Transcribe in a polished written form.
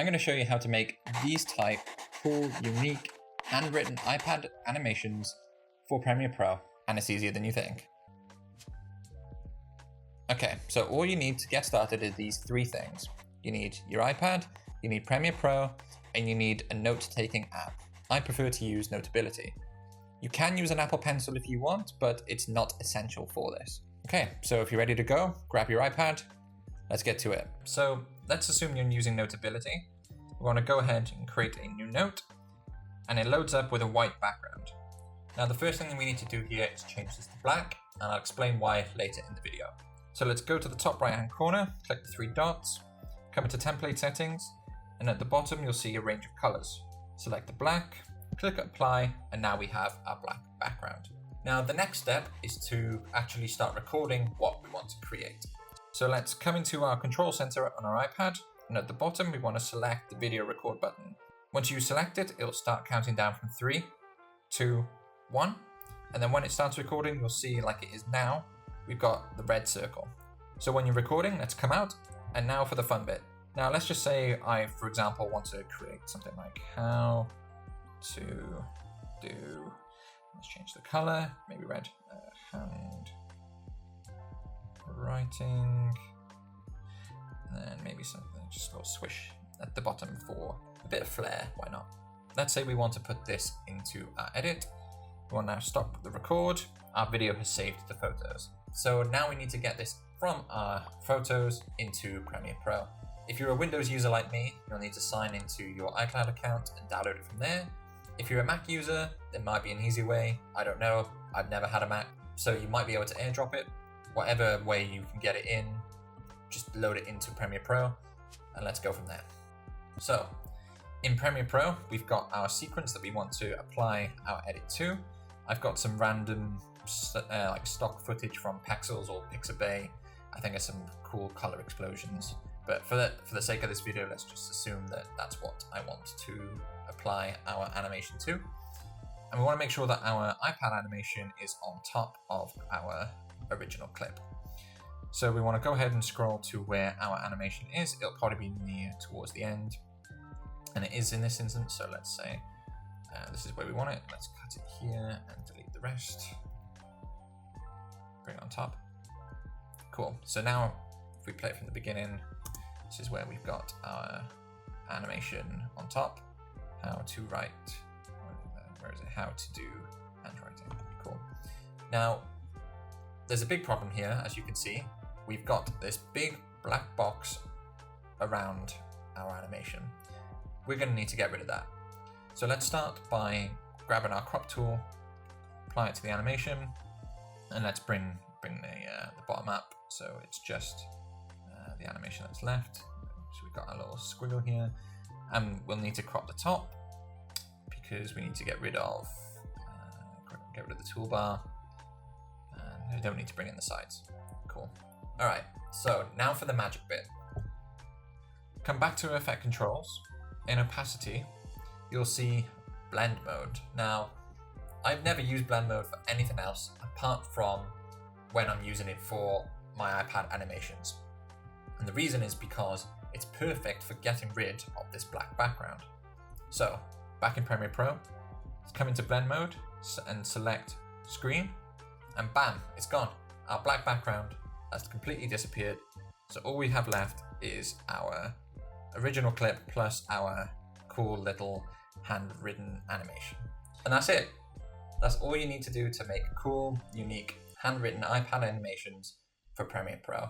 I'm going to show you how to make these type cool, unique, handwritten iPad animations for Premiere Pro, and it's easier than you think. Okay, so all you need to get started is these three things. You need your iPad, you need Premiere Pro, and you need a note-taking app. I prefer to use Notability. You can use an Apple Pencil if you want, but it's not essential for this. Okay, so if you're ready to go, grab your iPad, let's get to it. So let's assume you're using Notability. We want to go ahead and create a new note, and it loads up with a white background. Now the first thing we need to do here is change this to black, and I'll explain why later in the video. So let's go to the top right hand corner, click the three dots, come into template settings, and at the bottom you'll see a range of colors. Select the black, click apply, and now we have our black background. Now the next step is to actually start recording what we want to create. So let's come into our control center on our iPad, and at the bottom we want to select the video record button. Once you select it, it'll start counting down from 3, 2, 1, and then when it starts recording, you'll see, like it is now, we've got the red circle. So when you're recording, let's come out, and now for the fun bit. Now let's just say I, for example, want to create something like how to do, let's change the color, maybe red, handwriting, and then maybe something, just a little swish at the bottom for a bit of flair, why not? Let's say we want to put this into our edit. We will now stop the record. Our video has saved the photos. So now we need to get this from our photos into Premiere Pro. If you're a Windows user like me, you'll need to sign into your iCloud account and download it from there. If you're a Mac user, there might be an easy way. I don't know, I've never had a Mac, so you might be able to airdrop it. Whatever way you can get it in, just load it into Premiere Pro, and let's go from there. So, in Premiere Pro, we've got our sequence that we want to apply our edit to. I've got some random like stock footage from Pexels or Pixabay. I think there's some cool color explosions. But for the sake of this video, let's just assume that that's what I want to apply our animation to. And we want to make sure that our iPad animation is on top of our original clip. So we want to go ahead and scroll to where our animation is. It'll probably be near towards the end. And it is in this instance, so let's say this is where we want it. Let's cut it here and delete the rest. Bring it on top. Cool. So now, if we play it from the beginning, this is where we've got our animation on top. How to write, where is it? How to do handwriting. Cool. Now, there's a big problem here, as you can see. We've got this big black box around our animation. We're going to need to get rid of that. So let's start by grabbing our crop tool, apply it to the animation, and let's bring the bottom up so it's just the animation that's left. So we've got a little squiggle here, and we'll need to crop the top because we need to get rid of the toolbar, and we don't need to bring in the sides. Cool. All right. So now for the magic bit. Come back to Effect Controls. In opacity, you'll see blend mode. Now, I've never used blend mode for anything else apart from when I'm using it for my iPad animations. And the reason is because it's perfect for getting rid of this black background. So, back in Premiere Pro, let's come into blend mode and select screen, and bam, it's gone. Our black background has completely disappeared. So all we have left is our original clip plus our cool little handwritten animation. And that's it. That's all you need to do to make cool, unique, handwritten iPad animations for Premiere Pro.